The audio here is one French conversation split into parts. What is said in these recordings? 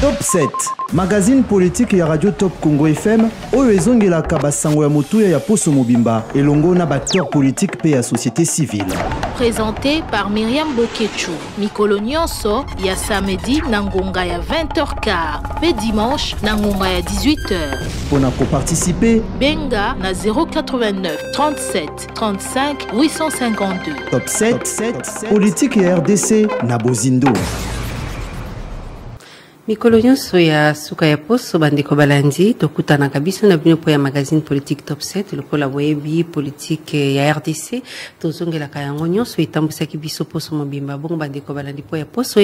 Top 7, magazine politique ya Radio Top Congo FM, oyo ezongelaka basango ya motuya ya Poso Mobimba, elongo na acteur politique pe ya société civile. Présenté par Myriam Bokechu. Mikolo nyonso ya samedi na ngonga ya 20h15 pe dimanche na ngonga ya 18h. Pona ko participer, benga na 089 37 35 852. Top 7, politique ya RDC na Bozindo. Mikolo nyonso ya suka ya Poso bandeko balandi tokutana kabisa na bino po ya magazine politique top 7 lokola boyebi politique ya RDC tozongela ka yango nyonso etambusaki biso Poso Mobimba bongo bandeko balandi po ya Poso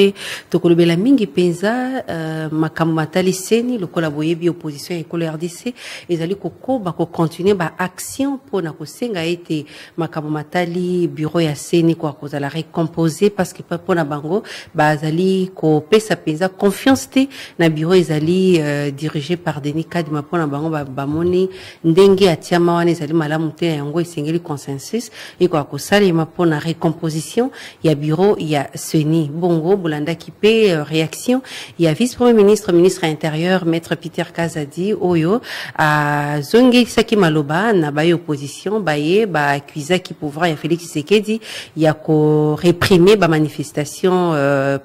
tokolobela mingi penza makambo matali seni lokola boyebi opposition ya ekolo RDC ezali kokoba ko continuer ba action pona kosenga ete makambo matali bureau ya seni kwa kozala recomposer parce que pona bango bazali ko pesa penza confiance na bureau ezali dirigé par Denis Kadima pona bango bamoni ndenge atiama wana ezali malamu te yango esengeli consensus et kwa kosalema pona recomposition ya bureau ya Seni bongo bolanda kipe réaction ya vice-premier ministre intérieur maître Peter Kazadi oyo a zongi saki maloba na baye opposition baye ba accuser ki pouvoir ya Félix Tshisekedi ya ko réprimer ba manifestation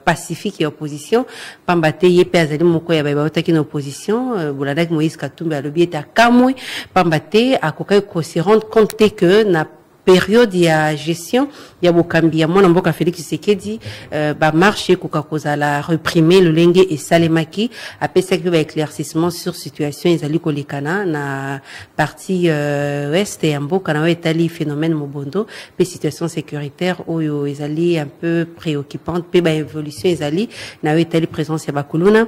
pacifique ya opposition pambate pe azali moko ya baibauta ki na opposition boladaki Moïse Katumbi alobi eta kamwe pambate akokai ko se rendre compte que na période ya gestion ya bokambi ya mwana mboka Félix Tshisekedi ba marché koka kozala réprimer le lenge et salemaki apesaki ba éclaircissement sur situation ezali kolekana na partie ouest ya mboka na etali phénomène mobondo pe situation sécuritaire oyo ezali un peu préoccupante pe ba évolution ezali na etali présence ya bakuluna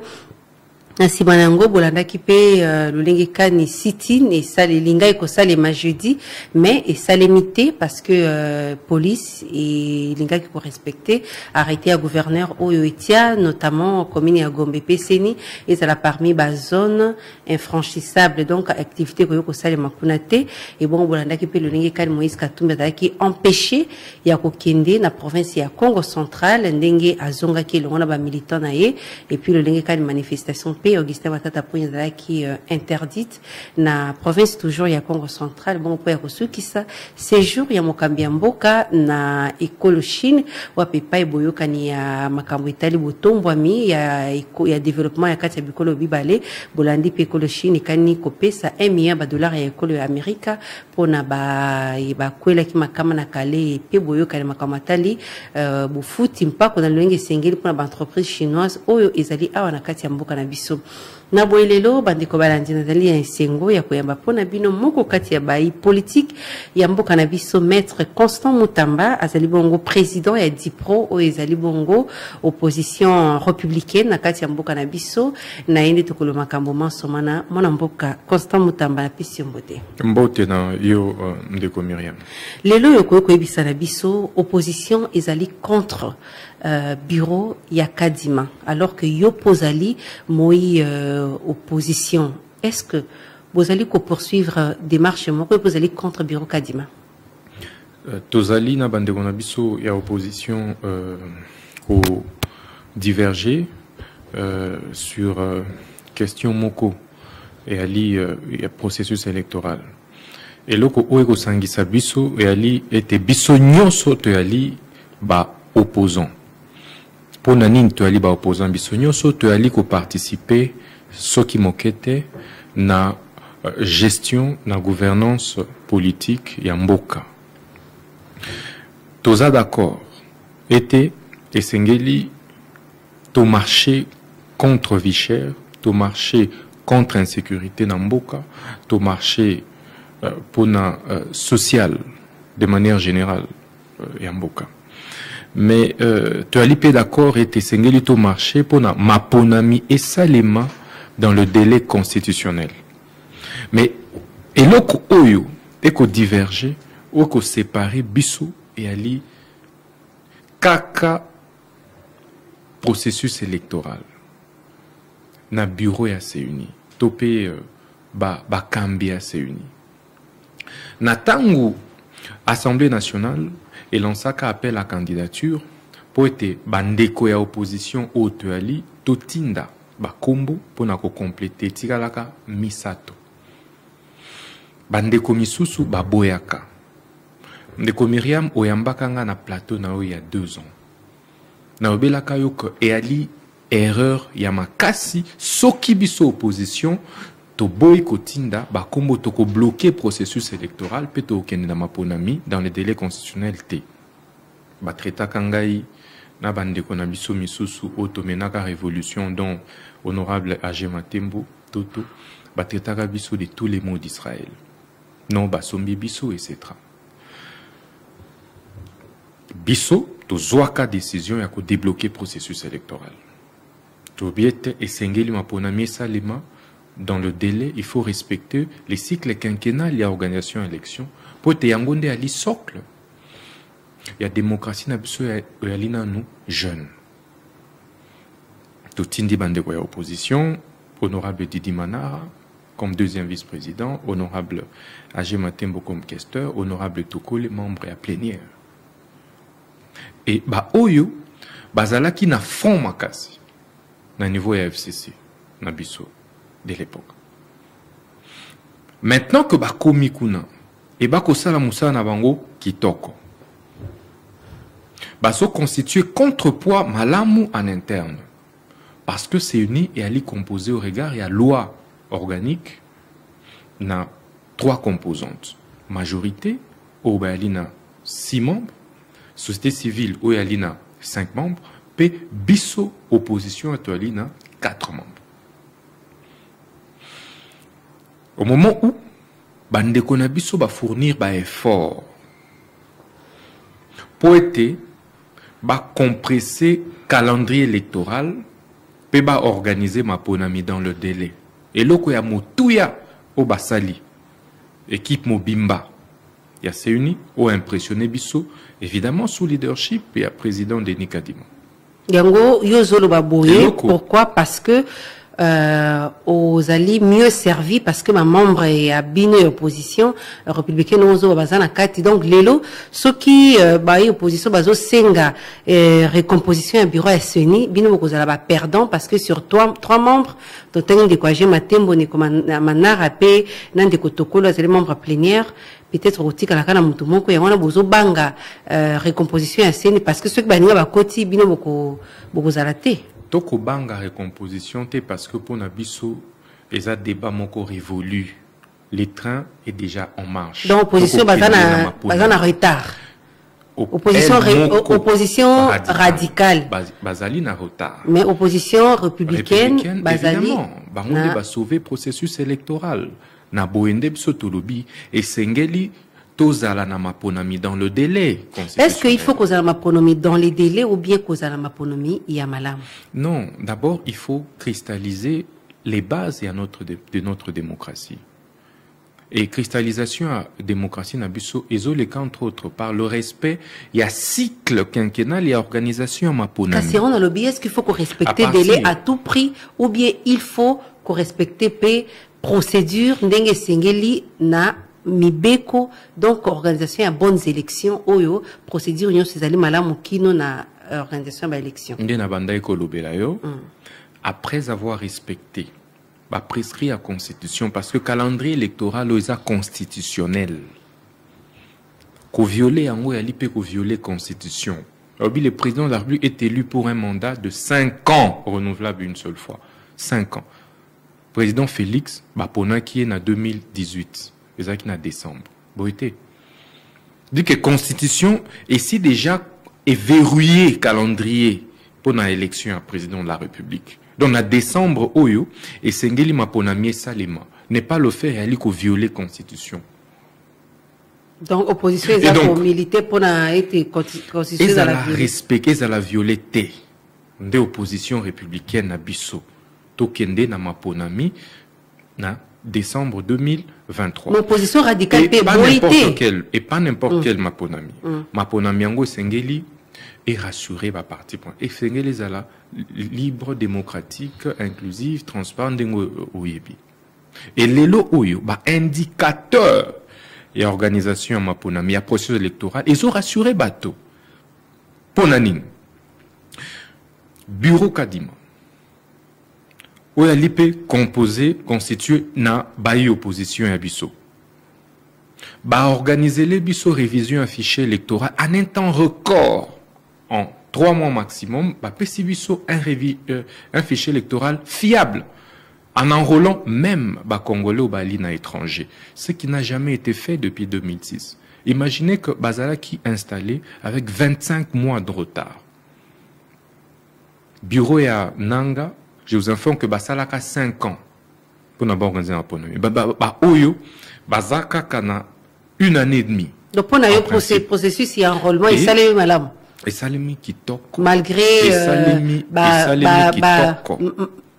nasi banango bolanda kipe lolenge kani sitin et ça les linga ko ça les jeudi mais et ça limité parce que police et linga qui faut respecter arrêté à gouverneur oyo etia notamment commune ya Gombe Peseni et ça la parmi ba zone infranchissable donc activité ko ça les makunate et bon bolanda kipe lolenge kani Moïse Katumbi qui empêché ya ko kende na province ya Congo central ndenge azonga ki longona ba militant na ye et puis lolenge kani manifestation Augustin Matata Pouinzala qui interdite na province toujours ya Congo central bon pour reçu qui ça séjour ya mokambi mboka na ekolo Chine wa pepa boyoka ni ya makambo itali botombwami ya développement ya kati ya bikolo bibale bolandi pe ekolo Chine kani kopesa $1 million ya ekolo ya Amerika pona ba kwela ki makama na kale pe boyoka ni makambo atali bufuti mpako na lenge sengeli pona ba entreprise chinoise oyo ezali awa na kati ya mboka na biso na boelelo bandeko balandi nazali ya sengo ya koyamba pona bino moko kati ya bai politique ya mboka na biso maître Constant Mutamba azali bongo président ya Dipro o ezali bongo opposition républicaine na kati ya mboka na biso na yende tokolo makambo mansomana mona mboka Constant Mutamba na pisi mbote mbote na yo ndeko Myriam lelo yo ko ebisa na biso opposition ezali contre bureau ya Kadima alors que yo pozali moi opposition est-ce que vous allez poursuivre démarche moko vous allez contre bureau Kadima tozali na bandeko na biso ya opposition ko diverger sur question moko et ali ya processus électoral et loko oyo sangisa biso et ali était biso nyonso to ali ba opposant pour nani to ali ba opposant biso nyonso to ali ko participer soki mokete na gestion na gouvernance politique ya mboka toza d'accord était esengeli to marcher contre vie chère to marcher contre insécurité na mboka to marcher pour na social de manière générale ya mboka mais tu as l'IP d'accord et tu sengeli to marché pour na maponami et salema dans le délai constitutionnel mais et loko oyo et ko diverger ou ko séparer biso et ali kaka processus électoral na bureau ya CENI topé ba kambi ya CENI na tangu Assemblée nationale et lancaka appel à candidature pour être bandeko ya opposition au Tuali totinda bakombo pona ko compléter tikalaka misato. Bandeko misusu baboyaka. Ndeko Myriam oyambaka nga na plateau na o il y a 2 ans. Na obelaka yo ko eali erreur ya makasi soki biso opposition to boy kotinda bakombo to ko bloquer processus électoral pe to okende na maponami dans les délais constitutionnels te. Ba traita kangai na bandeko na biso misusu otomenaka révolution dont honorable Agé Matembo Toto ba traitaka biso de tous les maux d'Israël. Non basombi biso etc. Biso to zwaka décision ya ko débloquer processus électoral. To biete esengeli maponami salima dans le délai, il faut respecter les cycles quinquennales et organisation élection pour te yangonde ali socle. Il y a démocratie na biso ya alina nous jeunes. To tindi bandeko ya opposition, honorable Didi Manara comme 2e vice-président, honorable Agé Matembo comme questeur, honorable Tokole membre à plénière. Et ba oyo bazalaki na fond makasi na niveau ya FCC na biso de l'époque. Maintenant que ba komi kuna et ba kosala musala na bango kitoko. Ba so constituer contrepoids malamu en interne parce que c'est uni et ali composé au regard et à loi organique na 3 composantes. Majorité au balina 6 membres, société civile au alina 5 membres, pe biso opposition à alina 4 membres. Au moment où bandeko na biso ba fournir ba effort pour être ba compresser calendrier électoral pe ba organiser ma ponami dans le délai et loko ya motuya au basali équipe mobimba ya se uni au impressionné biso évidemment sous leadership et à président Denis Kadima yango yozolo baboye pourquoi parce que aux alliés mieux servis parce que ma membre est à bino opposition républicaine ozo bazana kati donc lelo ceux qui bayi opposition bazo senga recomposition un bureau SNI bino kozala ba perdant parce que sur 3 membres totengi de Agé Matembo ne Manara pe nande kotokolo azali membre plénière peut-être otika la kana mutu moko ya wana bozo banga recomposition SNI parce que ceux qui baninga ba koti bino boko zalate toko banga recomposition te parce que pour Nabiso les débats moko révolu le train est déjà en marche donc opposition bazana retard opposition radicale bazali na retard mais opposition républicaine bazali bango ba sauver processus électoral na boende biso tolobi et sengeli tozala na maponami dans le délai. Est-ce qu'il faut qu'on ait la maponami dans les délais ou bien qu'on ait la maponami yamalam? Non, d'abord il faut cristalliser les bases de notre démocratie. Et cristallisation à démocratie nabiso ezoleka entre autres par le respect, il y a cycle quinquennal et organisation maponami. Si on a lobby, est-ce qu'il faut qu'on respecte les délais à tout prix ou bien il faut qu'on respecte les procédures ndenge sengeli na mibeko donc organisation à bonnes élections oyo procédure nyo ces malamu kino na organisation ba élection ndena banda ekolobela yo après avoir respecté ba prescrit la constitution parce que calendrier électoral est constitutionnel ko violer yango ya lipe ko violer constitution. Le président de la République est élu pour un mandat de 5 ans renouvelable une seule fois 5 ans. Président Félix Bapona qui est en 2018 en décembre. Boité. Dit que constitution ici déjà est verrouillé calendrier pour l'élection à président de la République. Donc en décembre oyo et sengeli maponami salima n'est pas le fait réali ko violer constitution. Donc opposition est pour militer pour na été constitution à la respecter à la violer de opposition républicaine na biso to kende na maponami na décembre 2023. L'opposition radicale et pas n'importe quel maponami. Maponami yango sengeli est rassuré par parti point. Et sengeli zala libre, démocratique, inclusive, transparent dengo oyebi. Et lelo oyo ba indicateur et organisation maponami a processus électoral ils ont rassuré bateau. Ponaning. Bureau Kadima. oyo alipe composé constitué na bayi opposition ya biso ba organiser les biso révision un fichier électoral en un temps record en 3 mois maximum ba pesi biso un fichier électoral fiable en enrôlant même ba Congolais ou ba lina étranger, ce qui n'a jamais été fait depuis 2006. Imaginez que Bazalaki installé avec 25 mois de retard. Bureau ya Nanga, je vous informe que Basalaka 5 ans pour n'avoir organisé un ponomi. Oyo, Bazaka kana 1 année et demie. Donc pour n'avoir processus et enrôlement, il s'allait madame. Et Salemi qui toque. Malgré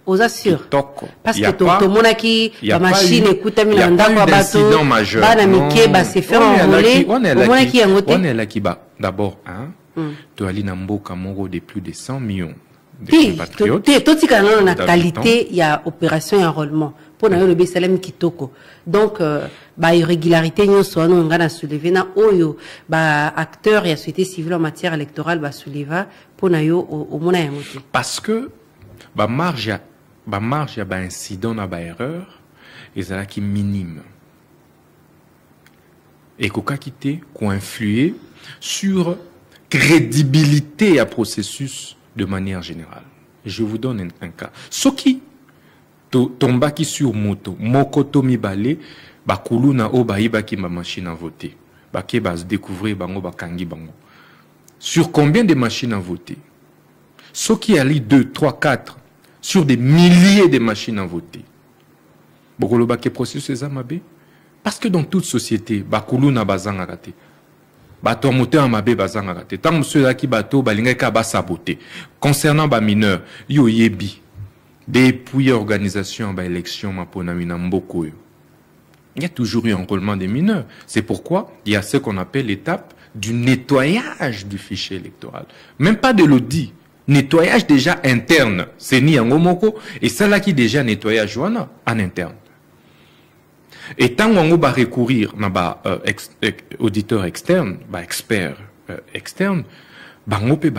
aux assure. Parce que tout le monde qui la machine écoute à Milandako incident majeur. C'est fait enrôler. On est là qui bat. D'abord, tu as l'inamboka moro de plus de 100 millions de compatriotes. Tout ce qui a la qualité, il y a opération et enrôlement. Pour le Bessalem Kitoko. Donc, irrégularité, nous sommes soulevé na oyo, acteurs et société civile en matière électorale, soulevé pour nayo au mona yamoto. Parce que, marge ya incident na erreur, et ça qui minime. Et koka kité, ko influer sur crédibilité à processus de manière générale. Je vous donne un cas. Ce qui tombaki sur moto mokoto mibale bakulu na obayiba ki ma machine à voter bake bas découvrir bango bakangi bango sur combien de machines à voter ce qui ali 2 3 4 sur des milliers de machines à voter bokolo bake processus amabe parce que dans toute société bakulu na bazanga raté bato moteur amabe bazanga raté tant monsieur là qui bato balinga ka ba saboter concernant ba mineurs yo yebi depuis l'organisation de l'élection, il y a toujours eu un enrôlement des mineurs. C'est pourquoi il y a ce qu'on appelle l'étape du nettoyage du fichier électoral. Même pas de l'audit. Nettoyage déjà interne. C'est ni en Gomoko. Et ça là qui déjà nettoyage en interne. Et tant qu'on va recourir à auditeur externe, expert externe, on peut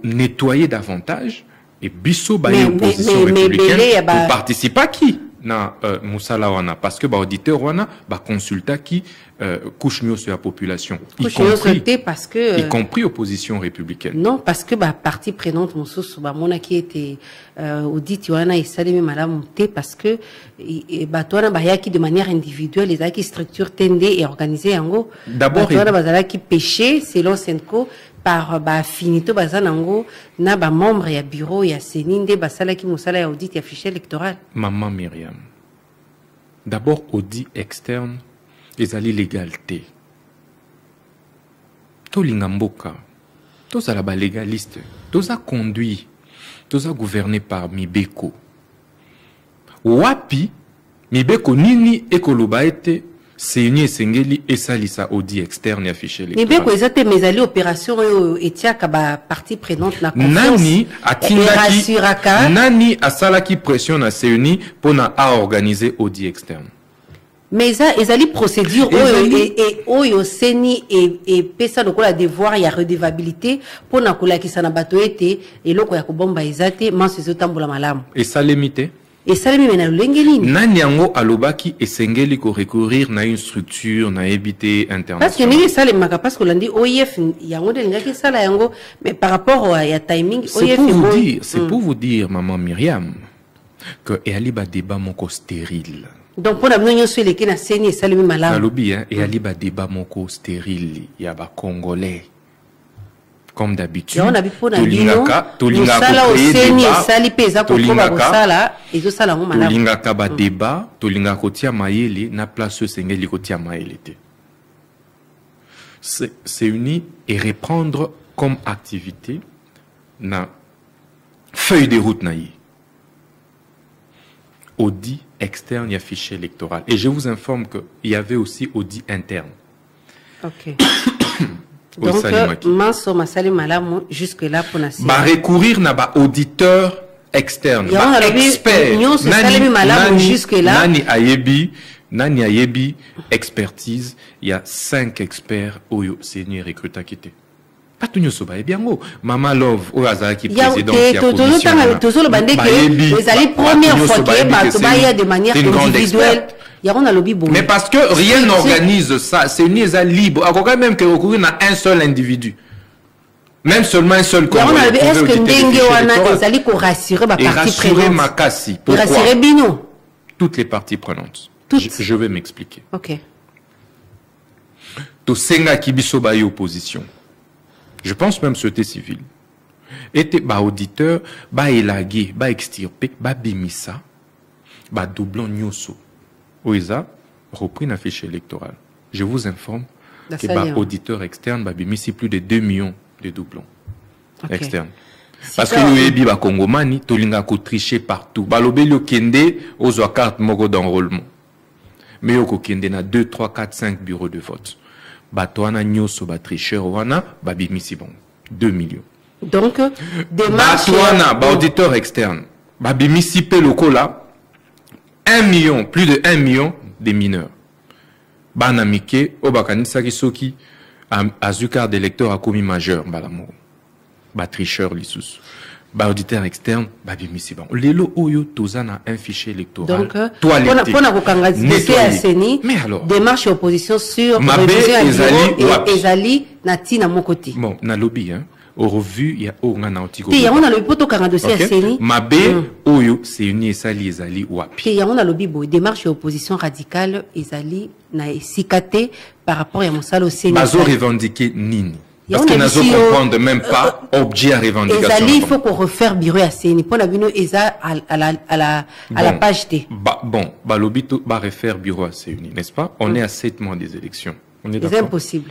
nettoyer davantage. Et biso ba opposition républicaine pour participer à qui na musala wana parce que ba auditeur wana ba consulta qui couche mieux sur la population y compris opposition républicaine. Non parce que ba partie prenante mususu ba mona qui était audit wana isalemi malamu te parce que ba tona ba yaki de manière individuelle les aki structure tendée et organisée yango d'abord tona bazala qui pêcher selon Senko par finito bazanango na ba membre ya bureau ya seninde basala ki musala ya audit ya fichier électoral. Maman Myriam, d'abord audit externe les alliés légalité to lingamboka to sala ba légaliste to za conduit to za gouverné par Mibeko wapi Mibeko nini ekoloba ete Seigneur Sengeli et Salisa audit externe et affiché les. Mais bien que les mes alliés opération etia kaba partie prenante la confiance. Nani a salaki pression na Seuni pour na a organiser audit externe. Mais ça les alliés procédure et oyo seni et pesa donc la devoir ya redevabilité pour na kola ki sana bato ete et loko ya kobomba ezate manso zotambola malamu. Et ça limité. Et ça les mena lengeli. Nani yango alobaki esengeli ko recourir na une structure na éviter international. Parce que ni ça les maka parce que lundi OIF yango de ngaki sala yango mais par rapport à ya timing OIF c'est pour vous dire maman Myriam que et ali ba débat moko stérile. Donc pour la venir sur les qui na seni ça les malade. Alobi hein et ali ba débat moko stérile ya ba congolais. Comme d'habitude, Tolingaka ba débat, Tolingaka kotia maele na place sengeli kotia maele te. C'est uni et reprendre comme activité na feuille de route naïe. Audit externe et fichier électoral. Et je vous informe qu'il y avait aussi audit interne. Ok. Donc, Manso Masali Malamu, jusque-là, pour la recourir na ba auditeur externe, expert. Nani ayebi, expertise. Il y a 5 experts au Seigneur recruta quitté. pas tout nyoso ba bien go Mama Love o azaki président qui a commission première fois que ba de manière individuelle. Mais parce que rien n'organise ça, c'est une libre. À quand même que recourir à un seul individu. Même seulement un seul Congolais. Est-ce que Ndenge wana ezali ko rassurer ba partie prenante? Makasi. Pourquoi? Rassurer Bino. Toutes les parties prenantes. Je vais m'expliquer. OK. To senga kibiso ba opposition. Je pense même société civile. Était ba auditeur, ba élagué, ba extirpé, ba bimisa, ba doublon nyoso. OISA repris un fichier électoral. Je vous informe que ba auditeur externe ba bimisi plus de 2 millions de doublons externes. Parce que le yebi ba Congomani tolinga ko tricher partout. Ba lobeli kende ozo carte moko d'enrôlement. Mais yoko kende na 2 3 4 5 bureaux de vote. Batouana nyoso ba tricheur wana ba bimisi bon 2 millions. Donc démarche Batouana ba auditeur externe ba bimisi pe lokola 1 million, plus de 1 million de mineurs. Banamike obakanisa kisoki azucar d'électeurs à commis majeur balamo. Ba tricheur lisusu. Ba auditeur externe ba bimisi bon. Lelo oyo tozana un fichier électoral. Donc pour na kokangazisa ya seni démarche opposition sur ezali natina mokoti. Bon, na lobby hein. Au revu il y a ngana otiko. Puis on a le poto kanga dossier ya seni. Mabe oyo c'est une ezali wapi. Puis on a lobby bo démarche opposition radicale ezali na sikate par rapport à mosalo seni. Bazo revendiquer nini. Parce que nazo comprendre même pas objet à revendication. Il faut qu'on refaire bureau à CENI. Pour la bino eza à la page T. Bon, lobito va refaire bureau à CENI, n'est-ce pas? On est à 7 mois des élections. On est d'accord. C'est impossible.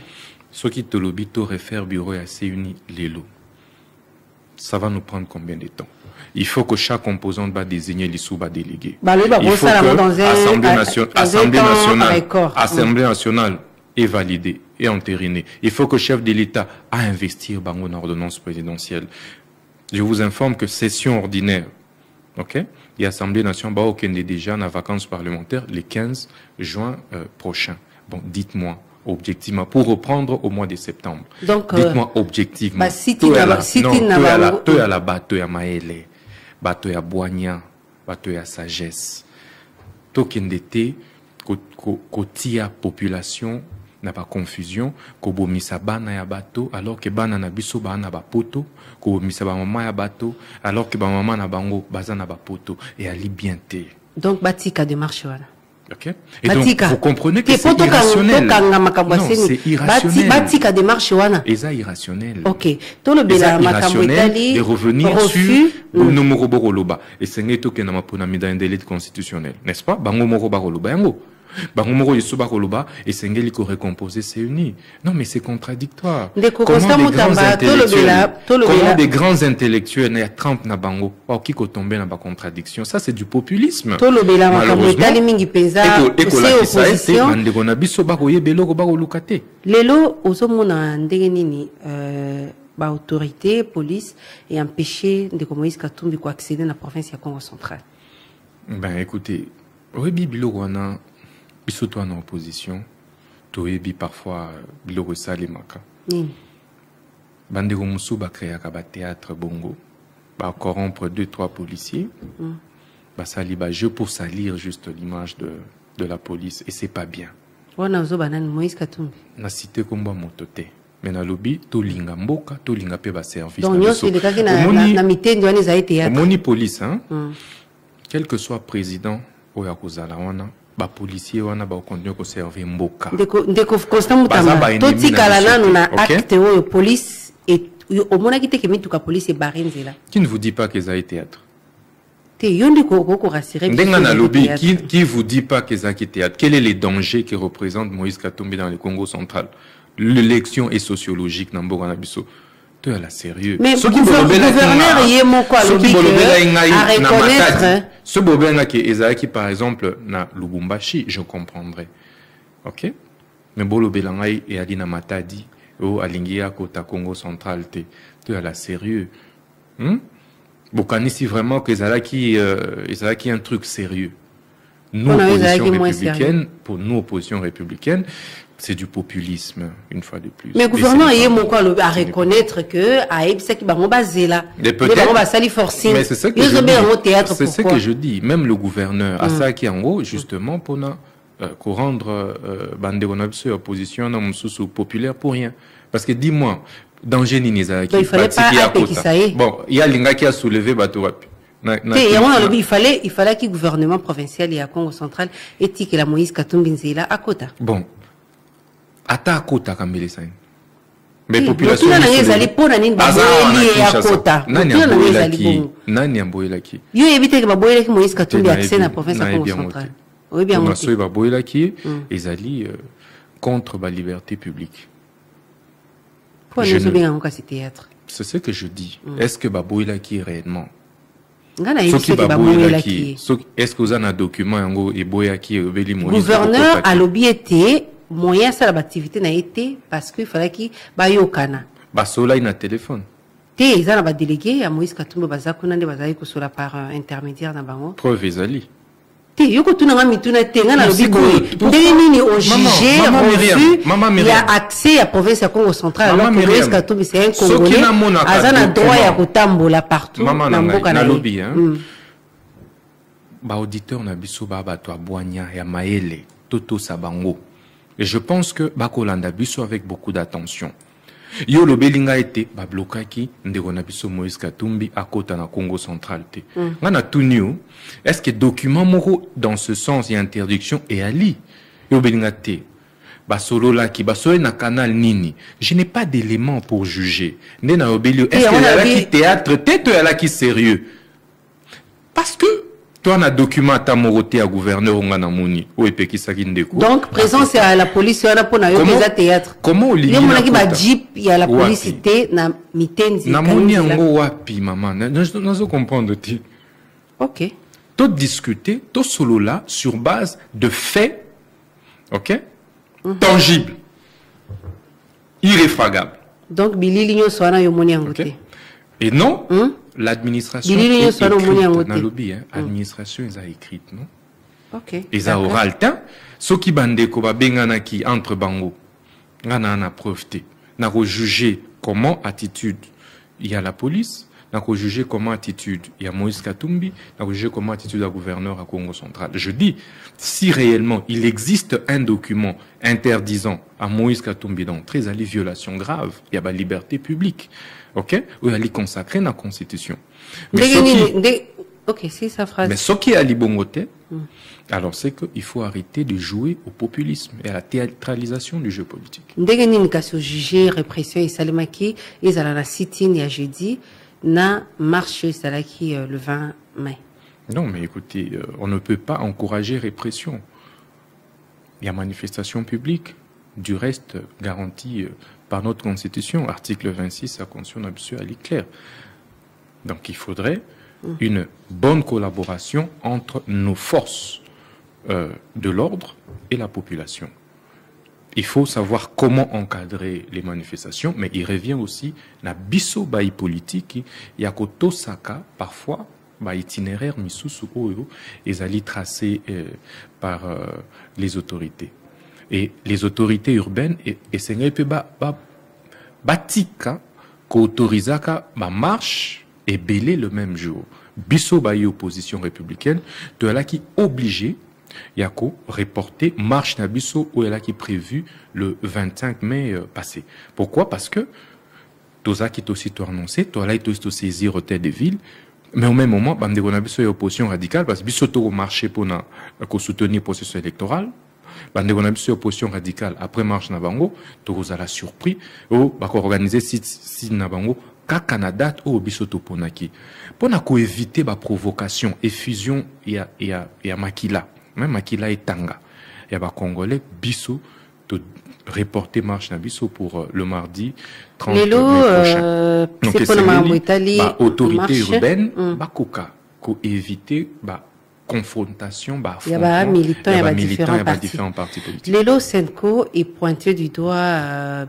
Ce qui te lobito refaire bureau à CENI, l'élo. Ça va nous prendre combien de temps? Il faut que chaque composante va désigner les sous-bas délégués. Il faut que Assemblée nationale est validée et entériné. Il faut que le chef de l'État a investir dans une ordonnance présidentielle. Je vous informe que session ordinaire, ok? Et Assemblée nationale est déjà en vacances parlementaires le 15 juin prochain. Bon, dites-moi objectivement, pour reprendre au mois de septembre. Donc, dites-moi objectivement. Tu à la bateau à Maële, bateau à Boignan, bateau à Sagesse. Tokendete, kotia population, n'a pas confusion, ko bomisa bana ya bato alors que bana na biso bana ba poto, ko bomisa ba mama ya bato alors que ba mama na bango bazana ba poto et ali bien te. Donc batika démarche wala. OK? Et donc vous comprenez que c'est irrationnel. Non, c'est irrationnel. Batika démarche wana. Eza irrationnel. OK. To le bela makambo etali de revenir sur no moko bokoloba et sengi to kena mapona mida indélite constitutionnel, n'est-ce pas? Bango moko bakoloba yango. Et Sengeli ko récomposer CENI. Non, mais c'est contradictoire. Comment des grands intellectuels na Trump na bango qui ko tomber na ba contradiction? Ça c'est du populisme. Lelo ozomona ndenge nini ba autorité police et empêcher de Moïse Katumbi ko accéder na province ya Congo central. Ben écoutez, oui biloko wana surtout en opposition, toebi parfois biloko salimaka. Bandeko musu ba créer ba théâtre bongo, ba corrompre 2-3 policiers, ba sali ba jeu pour salir juste l'image de la police et c'est pas bien. Wana ozo banani Moïse Katumbi. Na cité komba motote. Mais na lobby to linga mboka, to linga pe ba service. Donc nyonso de kaki na mitendo wana za théâtre. Moni police hein. Quel que soit président oya kozala wana ba policier wana ba continuer ko servir mboka ndeko constant mutamba totikala nanu na acte oyo police et omona kite ke mituka police barenzela. Qui ne vous dit pas que ça est théâtre? Te yondi ko rassurer. Ndenga na lobby qui vous dit pas que ça est théâtre? Quel est les dangers que représente Moïse Katumbi dans le Congo central? L'élection est sociologique na mboka na biso. Tu es là sérieux. Mais ce gouverneur y est mon quoi lobby à reconnaître. Ce bobena qui est par exemple na Lubumbashi, je comprendrais. OK? Mais bolo belangai et Adina Matadi ou Alingia Kota Congo central tu es là sérieux. Bokani si vraiment que Ezalaki un truc sérieux. nous, opposition républicaine, pour nous, opposition républicaine, c'est du populisme, une fois de plus. Mais le gouvernement est mon quoi à reconnaître que Aïb c'est qui va baser là. Mais peut-être. Mais c'est ce que je dis. C'est ce que je dis. Même le gouverneur, à ça qui en haut, justement, pour rendre Bandéronabso opposition dans mon populaire pour rien. Parce que dis-moi, danger Ninizaki. Il fallait pas bon, il y a l'Inga qui a soulevé Batourapi. Il fallait que le gouvernement provincial et à Congo central éthique la Moïse Katumbi Nzela à Kota. Bon. Ata Kota Kambele Sain. Mais population. Nani amboyelaki. Yo éviter que baboyelaki Moïse Katumbi accès na province à Congo central. Oui bien. On a souhaité baboyelaki ezali contre la liberté publique. C'est ce que je dis. Est-ce que baboyelaki réellement? Est-ce que vous avez un document et boyaki obeli Moïse? Gouverneur a lobby été moyen ça l'activité n'a été parce qu'il fallait qu'il bayokana. Basola il a téléphone. Té ils ont délégué à Moïse Katumbi bazakuna ne bazali ko sur la par intermédiaire na bango. Preuve ezali. Té yoko tuna ngami tuna te ngana lobby boy. Ndeni nini au jugé refus. Il y a accès à province à Congo central alors que Moïse Katumbi c'est un Congolais. Azana droit ya kotambola partout na mboka na lobby hein. Ba auditeur na biso ba bato abwanya ya maele toto sabango. Et je pense que Bakolanda biso avec beaucoup d'attention. Yo le belinga été ba blokaki ndeko na biso Moïse Katumbi à Kota na Congo central te. Ngana tout new. Est-ce que document moko dans ce sens il y a interdiction et ali yo belinga te. Ba solo la ki ba solo na canal nini. Je n'ai pas d'éléments pour juger. Ndena obelio est-ce que la qui théâtre te la qui sérieux. Parce que toi, on a document à Tamoroté à gouverneur Onganamoni. Donc, présence à la police, on a pour la théâtre. Comment il y a la police, na mitenzi. Namoni ango wapi, maman. Nous comprendre. Ok. Tout discuter, tout solo là, sur base de faits, ok? Tangibles. Irréfragables. Donc, Billy Ligno soit na yomoni angoté. Et non, l'administration est écrite dans le lobby. L'administration est écrite, non? Ok. Ils ont oral. Ce qui bande ko ba bengana ki entre bango. Ngana na preuve te. Na ko juger comment attitude il y a la police, na ko juger comment attitude il y a Moïse Katumbi, na ko juger comment attitude la gouverneur à Congo central. Je dis si réellement il existe un document interdisant à Moïse Katumbi d'entrer à des violations graves, il y a la liberté publique. OK? Ou elle est consacrée dans la Constitution. Ok, c'est sa phrase. Mais ce qui est à l'ibongoté, alors c'est qu'il faut arrêter de jouer au populisme et à la théâtralisation du jeu politique. Ndegeni kaso jugé répression et salimaki, ils allaient la sit-in il y a jeudi, na marche salaki le 20 mai. Non, mais écoutez, on ne peut pas encourager répression. Il y a manifestation publique, du reste garantie par notre Constitution, article 26, la Constitution absolue, elle est claire. Donc il faudrait une bonne collaboration entre nos forces de l'ordre et la population. Il faut savoir comment encadrer les manifestations, mais il revient aussi na biso baï politique, il y a koto saka parfois ba itinéraire misusu oyo ezali tracé par les autorités. Et les autorités urbaines et c'est peu batika ko autorisaka ba marche et belé le même jour. Biso baï opposition républicaine de la qui obligé Yako reporter marche na biso où elle a qui prévu le 25 mai passé. Pourquoi? Parce que Toza qui est aussitôt annoncé, toi là il est saisir au tête des villes, mais au même moment, bande de biso opposition radicale parce que biso to marché pour na soutenir le processus électoral. Bande de biso opposition radicale après marche na bango, Toza la surpris ou ba ko organiser si na bango ka Canada au biso to ponaki. Pour na ko éviter ba provocation, effusion et à Makila. Même Makila et Tanga. Il y a des Congolais, Bissot, de reporter marche na Bissot pour le mardi 30 mai prochain. Donc, c'est autorité urbaine, Bakoka, pour éviter confrontation, il y a des militants, il y a différents partis politiques. Lelo Senko est pointé du doigt,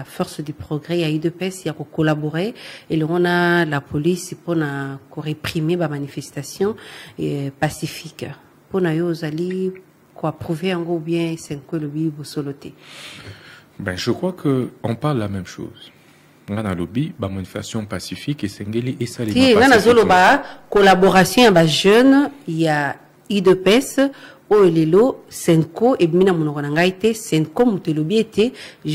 force du progrès, il y a eu de paix, il y a collaboré, et on a la police pour réprimer la manifestation pacifique. pour nayo zali quoi prouver en gros bien Senko lobby bosoloté. Ben je crois que on parle la même chose. On a dans lobby ba manifestation pacifique et Sengeli et ça les pacifique. On a zoloba collaboration avec jeunes, il y a IDPS Oelelo Senko et mina monorangaite Senko mutelobi était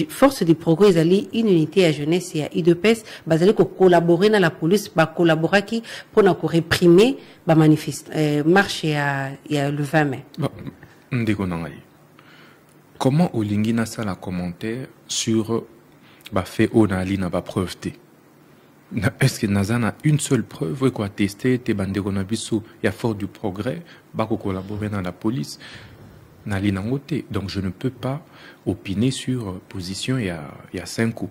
force de progrès ali une unité à jeunesse et à IDPS basali ko collaborer dans la police ba collaborer qui pour na ko réprimer ba manifeste marche il y a le 20 mai. Ndeko nangai. Comment olingi na sala commentaire sur ba fait onali na ba preuve té? Est-ce que Nazana a une seule preuve quoi tester te bandeko na biso ya fort du progrès ba ko collaborer dans la police na linangote. Donc je ne peux pas opiner sur position il y a Senko.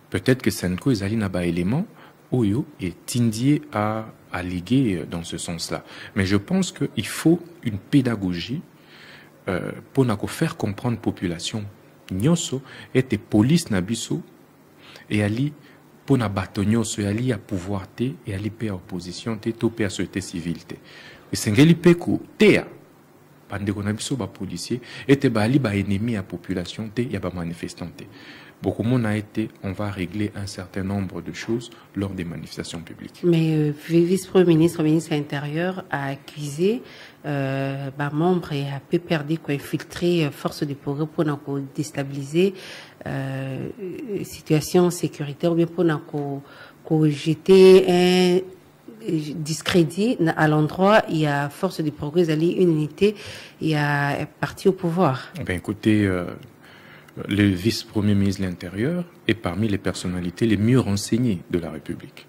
Peut-être que Senko ezali na ba élément oyo est indié à liguer dans ce sens-là. Mais je pense qu'il faut une pédagogie pour na ko faire comprendre population nyonso était police na biso et ali pour na batonyo so yali ya pouvoir te et ali pe opposition te to pe société civile te et sengeli pe ko te bande ko na biso ba policier était ba ali ba ennemi à population te ya ba manifestant te beaucoup monde a été on va régler un certain nombre de choses lors des manifestations publiques. Mais vice-premier ministre intérieur a accusé membre et a peu perdu quoi infiltrer force de progrès pour déstabiliser situation sécuritaire ou bien pour jeter un discrédit à l'endroit il y a force de progrès ali une unité il y a parti au pouvoir. Ben écoutez le vice-premier ministre de l'Intérieur est parmi les personnalités les mieux renseignées de la République.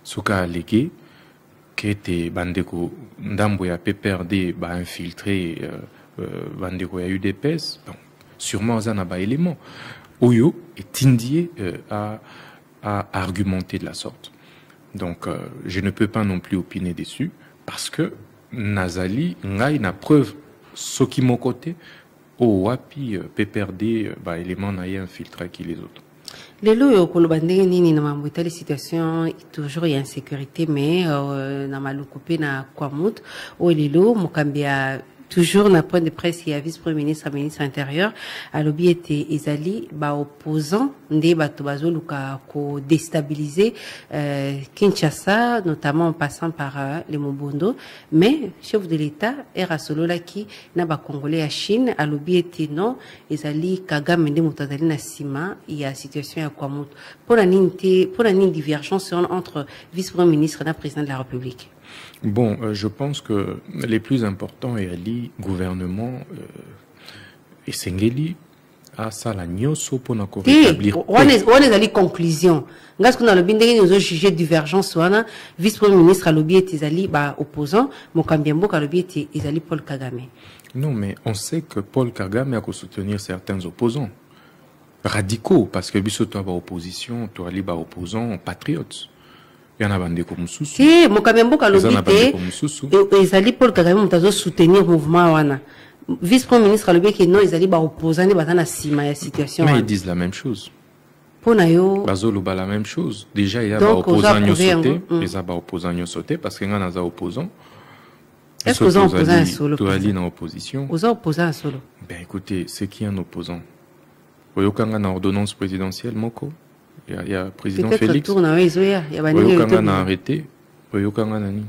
Soka allégué qui était bandeko ndambo ya PPRD ba infiltré bandeko ya UDPS. Bon, sûrement ça n'a pas élément. Oyo est indié à argumenter de la sorte. Donc je ne peux pas non plus opiner dessus parce que Nazali ngai na preuve ce qui mon côté au wapi PPRD ba élément na infiltré qui les autres. Lelo yo kolobandenge nini na mambuta les situations toujours il y a insécurité mais na malukupé na kwamut o lelo mukambia toujours na point de presse il y a vice-premier ministre intérieur à lobby était ezali ba opposant nde bato bazoluka ko déstabiliser Kinshasa notamment en passant par les Mobondo mais chef de l'État era solola qui na ba congolais à Chine à lobby était non ezali Kagame nde mutazali na sima il y a situation ya kwamut pour la nini divergence entre vice-premier ministre et président de la République. Bon, je pense que les plus importants est ali gouvernement et Sengeli à ça la nyoso pour na ko rétablir. On est ali conclusion. Ngas qu'on a le bindé nous juger divergence wana vice-premier ministre à lobby et ali ba opposant Mokambiambo à lobby et ali Paul Kagame. Non mais on sait que Paul Kagame a soutenir certains opposants radicaux parce que biso to ba opposition to ali ba opposants patriotes. Il y en a bande comme Moussoussou. Si, Mokambiambo a lobby et ali Paul Kagame mutazo soutenir mouvement wana. Vice-premier ministre a lobby que non ils ali ba opposants ni batana sima ya situation. Mais ils disent la même chose. Ponayo bazolo ba la même chose. Déjà il y a ba opposants nyo sauté, les a ba opposants nyo sauté parce que ngana za opposants. Est-ce que vous opposants solo? Tu ali dans opposition. Vous opposants solo. Ben écoutez, c'est qui un opposant? Oyokanga na ordonnance présidentielle moko. Il y a président Félix. Oyokanga a arrêté. Oyokanga nani.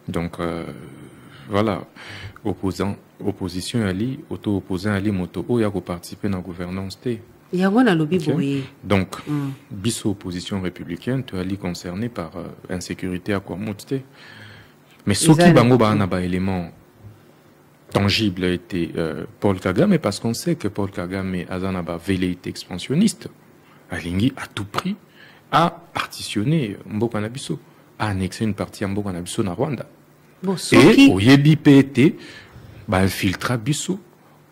Donc voilà, opposition ali, auto-opposant ali moto oya ko participer dans gouvernance té. Il y a un lobby boyé. Donc biso opposition républicaine tu ali concerné par insécurité à quoi monter. Mais ce qui bango ba na ba élément tangible était Paul Kagame parce qu'on sait que Paul Kagame azana ba velléité expansionniste. Alingi à tout prix a partitionné Mboka na biso, a annexé une partie à Mboka na biso na Rwanda. Bon, et au yebi PT ba infiltra biso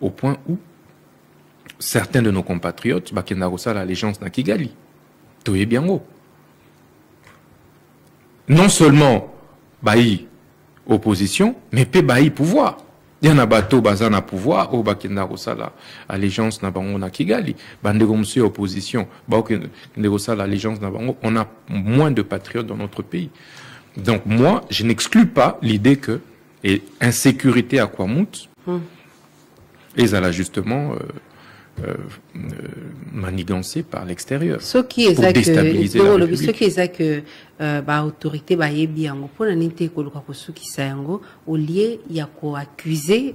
au point où certains de nos compatriotes ba kenda kosala l'allégeance na Kigali. To yebiango. Non seulement baï opposition, mais pe baï pouvoir. Il y en a bateau bazana pouvoir au bakenda kosala allégeance na bango na Kigali bande comme monsieur opposition ba kenda kosala allégeance na bango on a moins de patriotes dans notre pays. Donc moi je n'exclus pas l'idée que et insécurité à Kwamut, et ça l'a justement manigancé par l'extérieur pour déstabiliser la République. Ce qui est que l'autorité va y bien pour la nité que au lieu il y a quoi accuser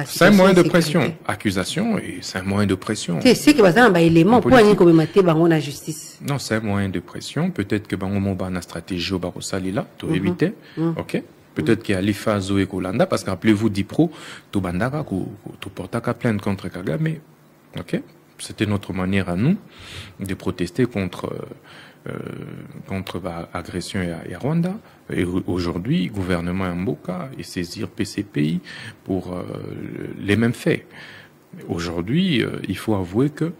c'est un moyen de pression. Accusation, et c'est un moyen de pression. C'est que un élément pour aller commettre la justice. Non, c'est un moyen de pression. Peut-être que une stratégie au Barosali là, pour éviter. Ok. Peut-être qu'il y a l'IFAZO et Kolanda, parce que rappelez-vous, Dipro, tout bandaka, tout portaka plainte contre Kagame. Ok. C'était notre manière à nous de protester contre l'agression à Rwanda. Et aujourd'hui, le gouvernement Mboka et saisir PCPI pour les mêmes faits. Aujourd'hui, il faut avouer que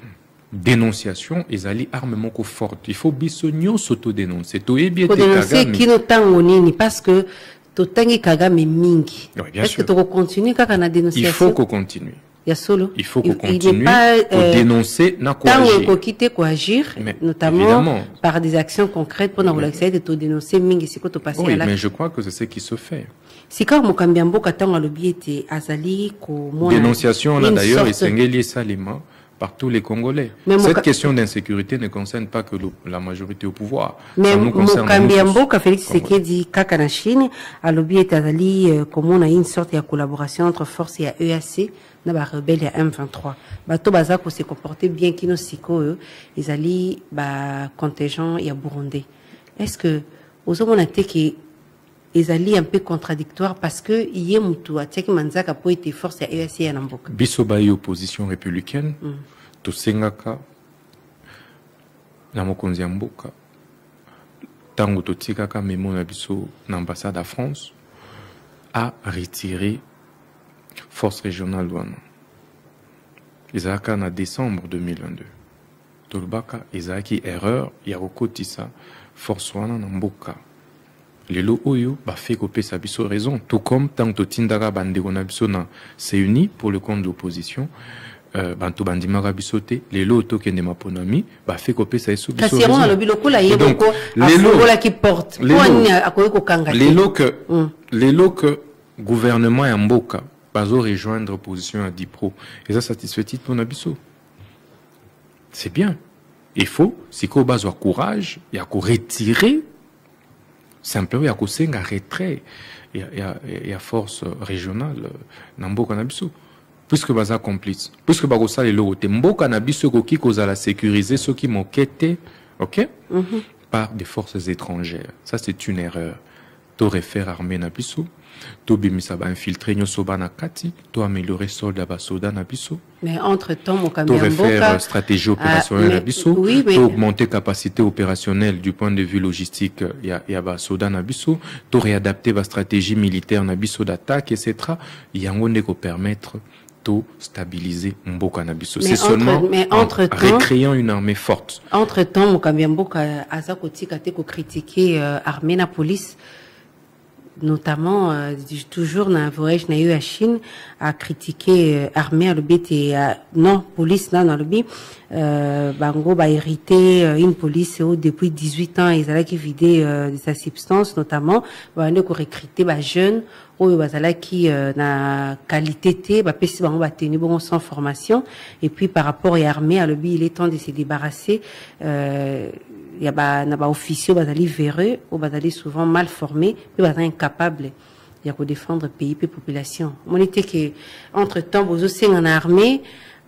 dénonciation est allée armement forte. Il faut bisogno s'autodénoncer. Il faut dénoncer qui nous t'a parce que Totangi Kagame mingi. Est-ce que tu continues quand on a dénoncé? Il faut qu'on continue. Il faut qu'on continue pour dénoncer, pour agir, notamment évidemment, par des actions concrètes pour nous accéder de dénoncer mingi c'est quoi tu passer. Oui, mais je crois que c'est ce qui se fait. Si quand on cambie beaucoup tant à l'objet était azali dénonciation on a d'ailleurs et Sengeli Salima par tous les Congolais. Cette question d'insécurité ne concerne pas que la majorité au pouvoir. Mais Mokambia Félix Tshisekedi kaka na Chine à l'objet azali comme on a une sorte de collaboration entre forces et EAC na ba rebelle ya M23. Bato bazako se comporter bien kino siko ils ali ba contingent ya Burundi. Est-ce que aux hommes on a été que ils allaient un peu contradictoire parce que hier mutu ateki manzaka po été force ya EAC ya Namboka. Bisoba yi opposition républicaine to sengaka na mokonzi ya mboka tango to tikaka memo na biso na ambassade à France a retiré force régionale wana. Ezaka na décembre 2022. Tolbaka ezaki erreur ya kokotisa force wana na mboka. Lelo oyo ba fait copier sa biso raison tout comme tant to tindaka bandeko na biso na c'est uni pour le compte de l'opposition bantu bandimaka biso te lelo to kende maponami ba fait copier sa biso raison. Donc lelo que gouvernement ya mboka bazo rejoindre opposition à Dipro et ça satisfait tout na biso. C'est bien. Il faut si ko bazo courage ya ko retirer simplement il y a un retrait il y a force régionale Namboka Nabiso puisque baza complice puisque bagosa les lots Mboka Nabiso qui cause à la sécuriser ceux qui m'enquêtent ok par des forces étrangères. Ça c'est une erreur. To réfère armée Nabiso to bimisa ba infiltrer nyosoba na kati to améliorer soldat ba soda Nabiso. Mais entre temps mon to refaire stratégie opérationnelle Nabiso to augmenter capacité opérationnelle du point de vue logistique ya ba soda Nabiso to réadapter ba stratégie militaire Nabiso d'attaque etc. yango ne ko permettre to stabiliser Mboka Nabiso. C'est seulement en recréant une armée forte. Entre temps mon Mboka azakotika te ko critiquer armée na police notamment toujours dans un voyage na eu à Chine à critiquer armée à l'objet et non police dans l'objet bango ba hérité une police depuis 18 ans ils allaient qui vider de sa substance notamment ba ne ko recruter ba jeunes ou bazala qui na qualité té ba pesi bango ba tenir bon sans formation et puis par rapport à armée à l'objet il est temps de se débarrasser il y a ba officiers bazali véreux ou bazali souvent mal formés puis bazali incapables il y a pour défendre pays et population. On était que entre temps vous aussi en armée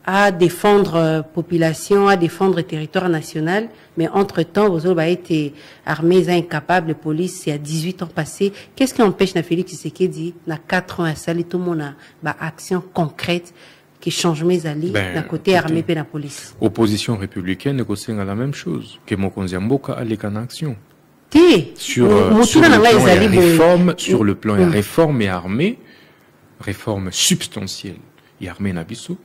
à défendre population, à défendre territoire national, mais entre temps vous avez été armés incapables, police il y a 18 ans passés. Qu'est-ce qui empêche na Félix Tshisekedi na 4 ans à salir tout le monde a action concrète qui change mes alliés d'un côté armée et la police. Opposition républicaine est la même chose que Mokonzi Mboka a les en action. Sur le plan de réforme et armée, réforme substantielle et armée Nabiso,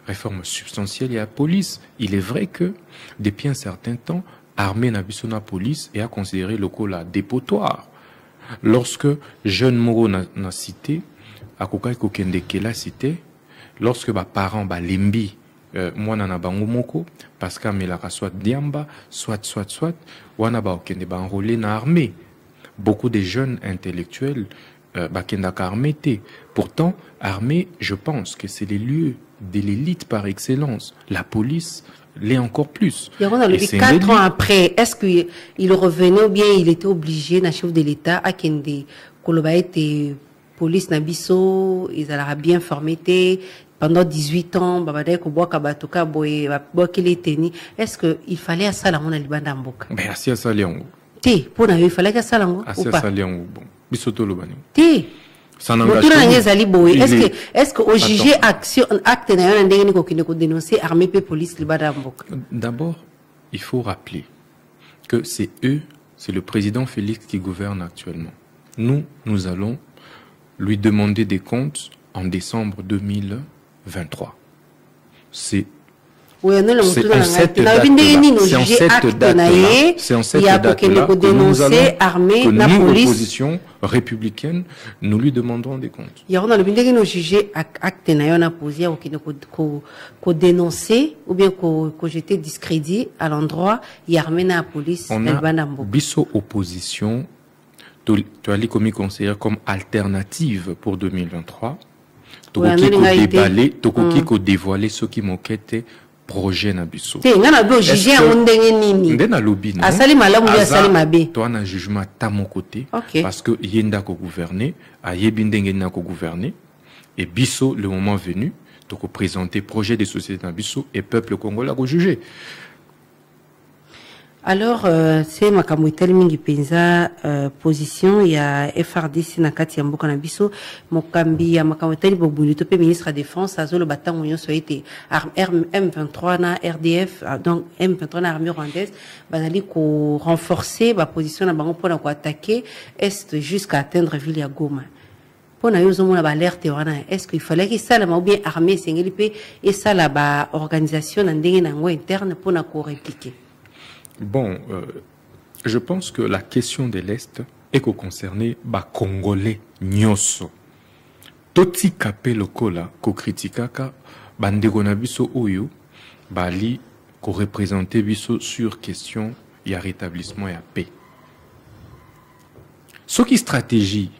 réforme substantielle et la police. Il est vrai que depuis un certain temps, armée Nabiso na police est à considérer le coup la dépotoir. Lorsque jeune Moro na cité, à Kokai Kokende la cité, lorsque ba parents ba limbi moi nana bango moko parce que melaka soit diamba soit wana ba okende ba enrôler na armée beaucoup de jeunes intellectuels bakendaka armée. Pourtant, armée, je pense que c'est les lieux de l'élite par excellence. La police l'est encore plus. Et on a le 4 ans après, est-ce qu'il revenait ou bien il était obligé, na chef de l'État, à Kende, Koloba était police Nabiso, ils allaient bien formé pendant 18 ans, babade ko boka batoka boye bokele teni. Est-ce que il fallait à ça la mona libanda mboka? Ben asi à ça liango. Ti, pour na il fallait à ça la mboka. Asi à ça liango bon. Bisoto lo bani. Ti. Ça n'engage pas. Est-ce que au juger action acte na yon ndenge ni ko kine ko dénoncer armée pe police libanda mboka? D'abord, il faut rappeler que c'est eux, c'est le président Félix qui gouverne actuellement. Nous allons lui demander des comptes en décembre 2023. C'est en cette date-là que nous allons, nous, opposition républicaine, nous lui demanderons des comptes. Il y a le juger acte na posé ko dénoncer ou bien ko jeter discrédit à l'endroit il y a la police. On a biso opposition, tu as les commis conseillers comme alternative pour 2023. Tokoki ko déballer, tokoki ko dévoiler ce qui m'enquête projet na biso. Ndena lobby non. Asali malamu ya asali mabe. Toi na jugement ta mon côté parce que yenda ko gouverner, ayebi ndenge na ko gouverner et biso le moment venu to ko présenter projet de société na biso et peuple congolais ko juger. Alors, c'est ma kamouitali mingi penza position il y a FRDC na kati ya mboka na biso mokambi ya makamouitali bobuli to pe ministre de défense azolo batango nyonso été M23 na RDF donc M23 na armée rwandaise bazali ko renforcer ba position na bango pona ko attaquer est jusqu'à atteindre ville ya Goma. Pona yozo mona ba alerte wana est-ce qu'il fallait que ça la ou bien armée sengeli pe et ça la ba organisation na ndenge na ngo interne pona ko répliquer. Bon, je pense que la question de l'Est est concernée par Congolais nyoso. Toti kape lokola ko kritikaka bandeko na biso oyo bali ko représenter biso sur question ya rétablissement ya paix. Ce qui stratégie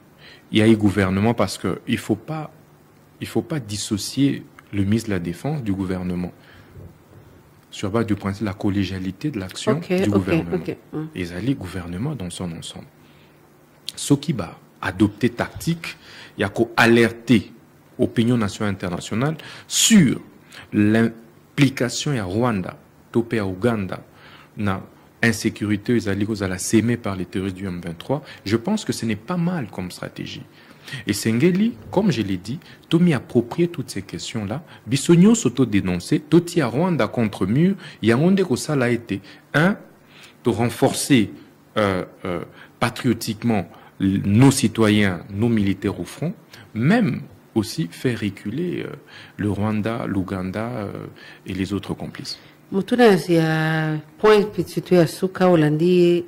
il y a un gouvernement parce que il faut pas dissocier le ministre de la Défense du gouvernement. Sur base du principe de la collégialité de l'action du gouvernement. Et le gouvernement dans son ensemble. Ce qui va adopter tactique, il y a qu'à alerter l'opinion nationale internationale sur l'implication de Rwanda, Topé à Ouganda, dans l'insécurité la sémée par les terroristes du M23. Je pense que ce n'est pas mal comme stratégie. Et Sengeli, comme je l'ai dit, Tomi approprié toutes ces questions-là. Bissonio s'auto-dénoncer, Toti à Rwanda contre mur, il y a un que ça l'a été. Un, de renforcer patriotiquement nos citoyens, nos militaires au front, même aussi faire reculer le Rwanda, l'Ouganda et les autres complices. Mutuna ya point petit ya suka Hollandi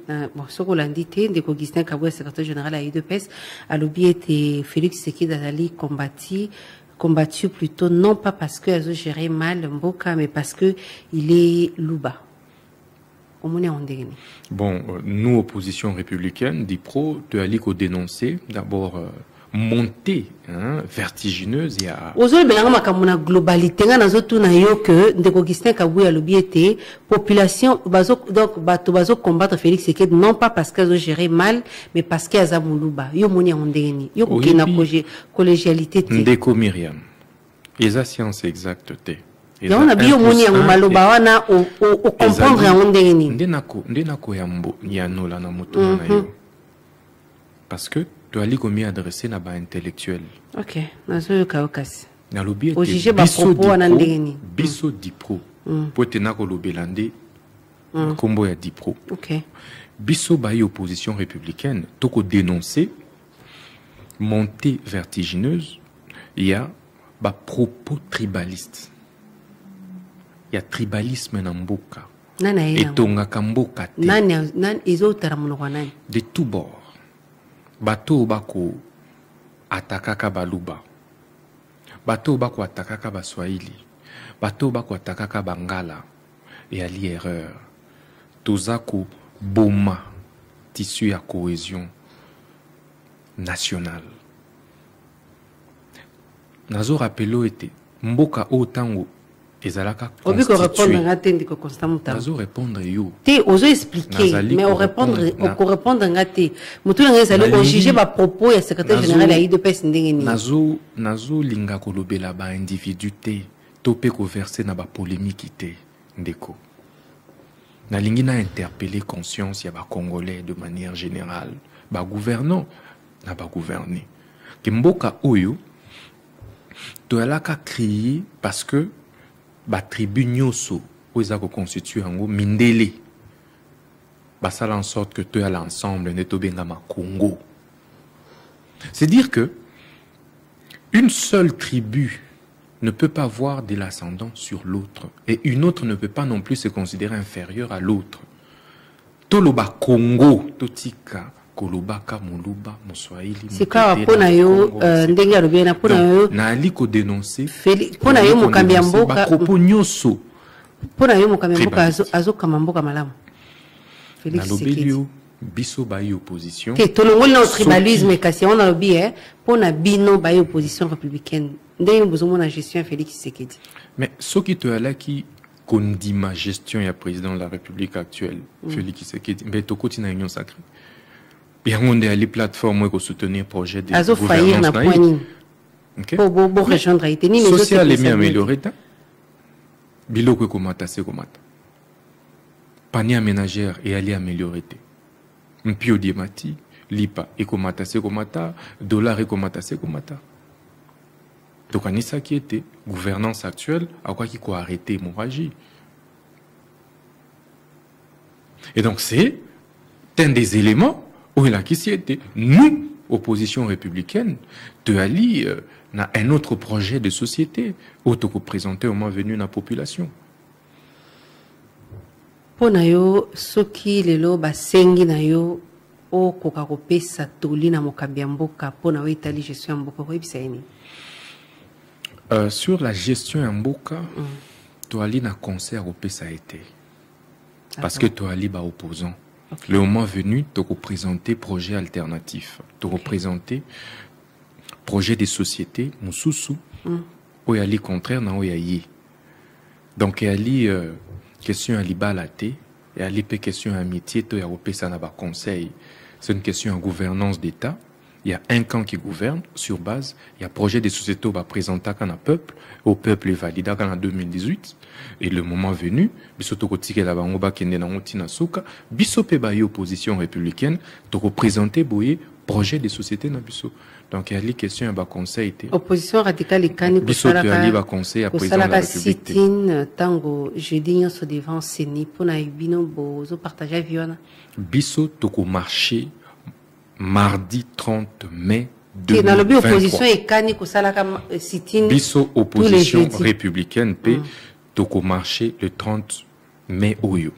soko Hollandi te de Augustin Kabwe secrétaire général à UDPS à l'objet était Félix Tshisekedi Azali combattu plutôt non pas parce que a géré mal Mboka mais parce que il est louba. Bon, nous opposition républicaine d'IPRO de ali ko dénoncer d'abord montée vertigineuse il y a la globalité de Augustin Kabouya l'objet population donc bato combattre Félix Tshisekedi non pas parce qu'ils ont géré mal mais parce qu'ils ont muluba yo moni ondeni yo kina collégialité ndeko Myriam eza science exacte te on a bio moni maloba wana o comprendre ondeni ndenako yambo ya nola na moto na yo parce que tu as commis adressé na ba intellectuel. OK, nazo kaokasi. Na lobi au juger ba propos wana ndeni. Biso dipro. Potena ko lobelande kombo ya dipro. OK. Biso ba opposition républicaine toko dénoncer montée vertigineuse, il y a ba propos tribalistes. Il y a tribalisme na mboka. Nana et tonga kamboka te. Nan ezotara munoko nani. De tout bord. Bato bako atakaka baluba. Bato bako atakaka baswahili. Bato bako atakaka bangala. Et à l'erreur. Tozako boma tissu à cohésion national. Nazo rappelo était mboka otango ezalaka constitué. Nazo répondre yo. Te ozo expliquer mais on répondre ngate. Mutu nga ezali on juger ba propos ya secrétaire général ya IDPS ndenge ni. Nazo linga kolobela ba individu te topé ko verser na ba polémique te ndeko. Na lingi na interpeller conscience ya ba congolais de manière générale, ba gouvernant na ba gouverner. Ke mboka oyo to alaka crier parce que ba tribu nyoso oza ko constituer ngo mindele ba sala en sorte que to à l'ensemble ne to benga ma Congo. C'est dire que une seule tribu ne peut pas avoir de l'ascendant sur l'autre et une autre ne peut pas non plus se considérer inférieure à l'autre. Toloba Congo totika kolobaka moluba moswahili. C'est quoi pona yo ndenga robena pona yo na aliko dénoncer pona yo mokambia mboka propos nyoso pona yo mokambia mboka azo kama mboka malamu Félix Tshisekedi biso ba opposition que tout le monde dans tribalisme kasi on a bien pona bino ba opposition républicaine ndenge bozomo na gestion Félix Tshisekedi. Mais ce qui te ala qui condima gestion ya président de la République actuelle Félix Tshisekedi mais to continue union sacrée. Il y a des plateformes qui soutenir le projet de gouvernance. Pour rejoindre Haïti. Social est mieux amélioré. Bilo que komata c'est komata. Panier ménagère et aller améliorer. Mpio diamati, lipa et komata c'est komata, dollar et komata c'est komata. Donc on ça qui était gouvernance actuelle, à quoi qu'il faut arrêter l'hémorragie. Et donc c'est un des éléments. Oui, là, qui s'y était. Nous, opposition républicaine, de Ali, n'a un autre projet de société, auto-représenté au moins venu dans la population. Pour nayo, soki lelo basengi nayo, o kokarope satoli na mokambiamboka, pour nayo itali gestion mboka, oui, bisaini. Sur la gestion en mboka, Toali n'a concert au ça a été. Parce que Toali ba opposant. Okay. Le moment venu, de représenter projet alternatif, de représenter projet des sociétés, Moussoussou, où il y a les contraires, non, il y a. Donc, il y a question à l'ibalaté, il y a les questions amitié, il y a ça n'a pas conseil. C'est une question en gouvernance d'État. Il y a un camp qui gouverne sur base. Il y a projet des sociétés qui va présenter au peuple est validé en 2018. Et le moment venu, bisoto kotike la bangoba kende na ngotina suka, bisope ba opposition républicaine de représenter boye projet des sociétés na biso. Donc il y a les questions ba conseil té. Opposition radicale ikani ko sala ka ba conseil à président de la République. Sit-in tango jeudi nyonso devant Seni pona ibino bozo partager viona. Biso toko marché mardi 30 mai 2023. Dans le opposition ikani ko sala ka sit-in. Biso opposition républicaine p toko marché le 30 mai oyo.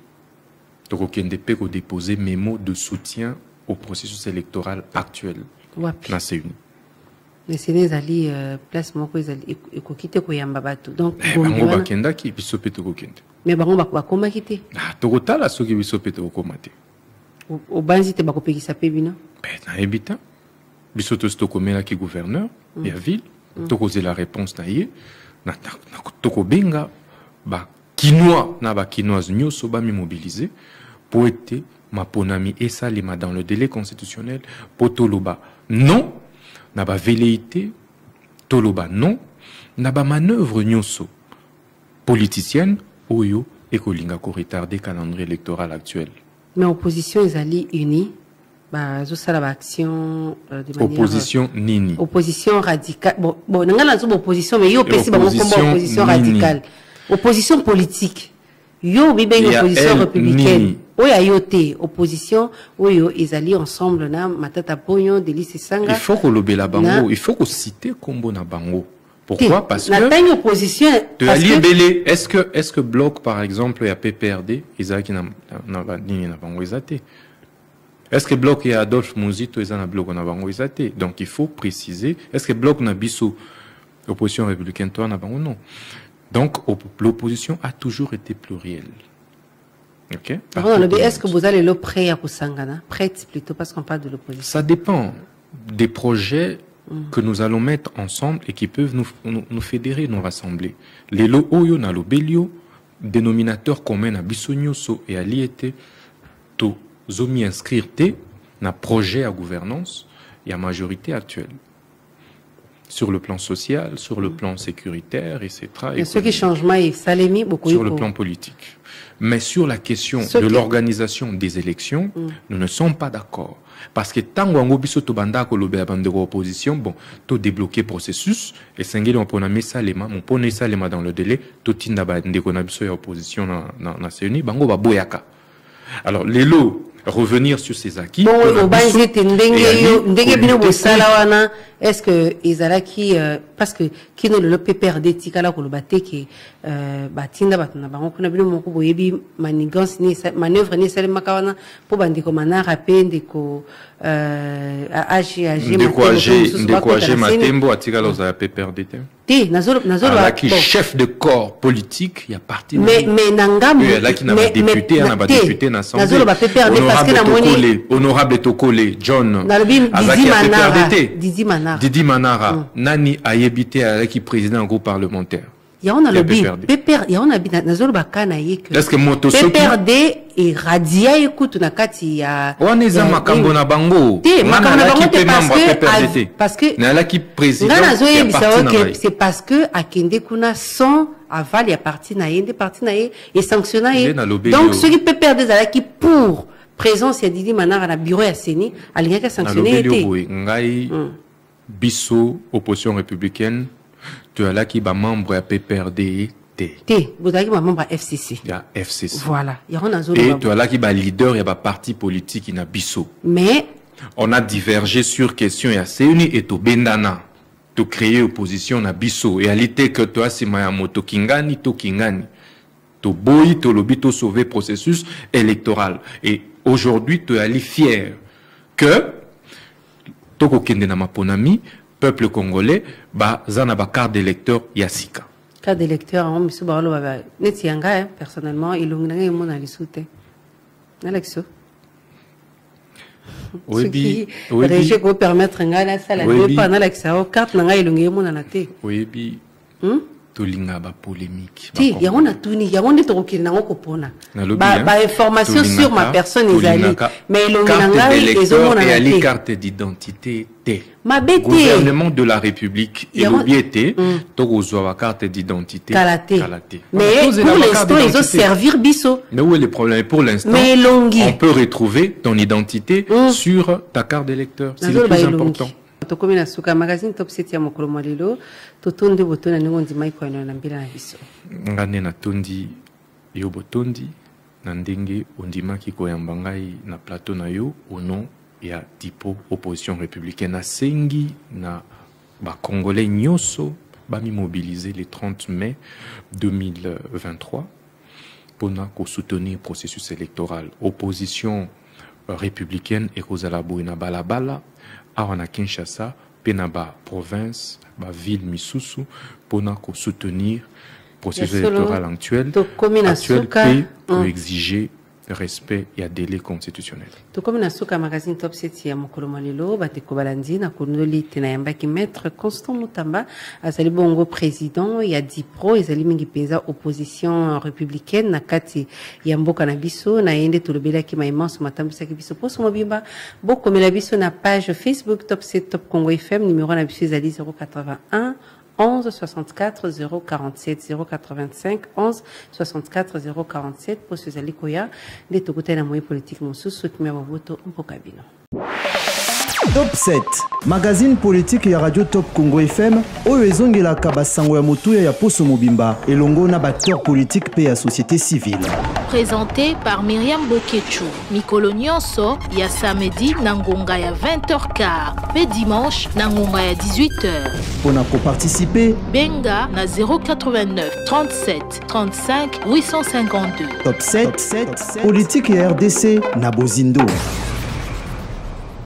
Toko kende pe ko déposer mémo de soutien au processus électoral actuel. Na CENI. Mais c'est des alliés place moko ezali ekokite ko yamba bato. Donc bango bakenda ki biso pe toko kende. Mais bango bakoma kite. Ah toko tala soki biso pe toko komate. O banzi te bakopekisa pe bino. Na ebita. Biso to stoko mela ki gouverneur ya ville. Toko ze la réponse na ye. Na toko benga ba quinois na ba quinoise nyoso ba mi mobiliser pour être ma ponami et ça les dans le délai constitutionnel pour toloba non na ba velléité toloba non na ba manœuvre nyoso politicienne oyo et kolinga ko retarder calendrier électoral actuel. Mais opposition ezali unie ba zo sala ba action de manière opposition nini opposition radicale bon ngala zo opposition mais yo pesi ba opposition radicale. Opposition politique. Yo bibe une opposition républicaine. Oya yote opposition oyo ezali ensemble na matata ponyo de liste sanga. Il faut que le bango, il faut que citer combo na bango. Pourquoi? Parce que la opposition est-ce que bloc par exemple il y a PPRD, Isaac na bango ezate. Est-ce que bloc il y a Adolphe Mouzito ezana bloc na bango ezate. Donc il faut préciser, est-ce que bloc na biso opposition républicaine toi na bango non. Donc, l'opposition a toujours été plurielle. Ok? Est-ce que vous allez le prêt à Kusangana? Prête plutôt parce qu'on parle de l'opposition. Ça dépend. des projets que nous allons mettre ensemble et qui peuvent nous fédérer, nous rassembler. Les lots oyo na lo belio, dénominateur commun à Bissonyoso et à Liete, to zomi inscrire te na projet à gouvernance et à majorité actuelle. Sur le plan social, sur le plan sécuritaire, etc. Et ce qui change, beaucoup sur le plan politique. Mais sur la question de l'organisation des élections, nous ne sommes pas d'accord. Parce que tant qu'on biso to banda ko lobe bande opposition, bon, to débloquer processus et singeli on pona mesalema, mon pona salema dans le délai, to tinda bande ko na biso ya opposition na CENI, bango ba boyaka. Alors les lots revenir sur ces acquis. Bon, est-ce que Izalaki, parce que qui ne le PPRD tikala ko lobate ki batinda batuna bango kuna bino moko boyebi manigance ni manœuvre ni sale makawana po bandiko manara pende ko décourager matembo atikala za PPRD ti nazolo qui chef de corps politique il y a parti mais nangamu là qui n'a pas député na ba député na assemblée nazolo ba PPRD parce que na moni honorable Tokole John Didi Manara nani a yebité avec président groupe parlementaire. Il y a on a le PPR, il y a on a nazolo bakana yeke. Est-ce que moto PPRD et radia écoute na kati ya on est en makambo na bango. Parce que na la qui président c'est parce que akende kuna sans aval ya parti na yende parti na et sanctionné. Donc ceux qui PPRD za qui pour présence ya Didi Manara na bureau ya Seni alinga sanctionné été ngai biso opposition républicaine tu as là qui ba membre à PPRD vous avez un membre à FCC. Il y a FCC. Voilà. Et tu as là qui ba leader, il y a ba parti politique qui n'a biso. Mais on a divergé sur question ya CENI et to bendana to créer opposition na biso et à l'ité que toi c'est ma moto kingani to to boy to lobby to sauver processus électoral et aujourd'hui tu es fier que toko kende na maponami peuple congolais ba zana ba carte d'électeur yasika carte d'électeur en miso ba lo ba netianga personnellement ilongna ngai mona lisute Alexo oui régie ko permettre ngala sala ne pas na Alexa carte na ngai ilongi mona na te oui bi to linga ba polémique ti ya on a tuni ya on est to kina ngoko pona ba information sur ma personne ezali mais ilongi na ngai ezomona na te carte d'identité te gouvernement de la République et l'obéité tokozwa ba carte d'identité kalaté mais pour l'instant ils ont servir biso mais où est le problème pour l'instant on peut retrouver ton identité sur ta carte d'électeur c'est le plus important. Tokomi na suka magazine top 7 ya mokolo malelo totonde botona ningo ndima iko na mbila na biso ngane na tondi yo botondi na ndenge ondima ki koyamba ngai na plateau na yo au nom ya tipo opposition républicaine na sengi na ba congolais nyoso ba mi mobiliser le 30 mai 2023 pour soutenir le processus électoral opposition républicaine et kozala boina balabala awana Kinshasa penaba province ba ville misusu pona ko soutenir processus électoral actuel pour exiger respect et délai constitutionnel. Tout comme na suka magazine top 7 ya mokolo malelo bateko balandi na konoli tena yamba ki maître Constant Mutamba azali bongo président ya Dipro ezali mingi peza opposition républicaine na kati ya mboka na biso na yende tolobela ki ma immense matambisa ki biso poso mobimba boko mela biso na page Facebook top 7 top Congo FM numéro na biso ezali 081 11 64 047 085 11 64 047 pour ce Alikoya de Tokote na moyen politique mosusu kimya baboto mpokabino. Top 7 magazine politique ya radio Top Congo FM oyo ezongelaka basango ya motuya ya poso mobimba elongo na bateur politique pe ya société civile. Présenté par Myriam Boketchou. Mikolo nyonso ya samedi na ngonga ya 20h15 pe dimanche na ngonga ya 18h. Pona ko participer benga na 089 37 35 852. Top 7 politique ya RDC na Bozindo.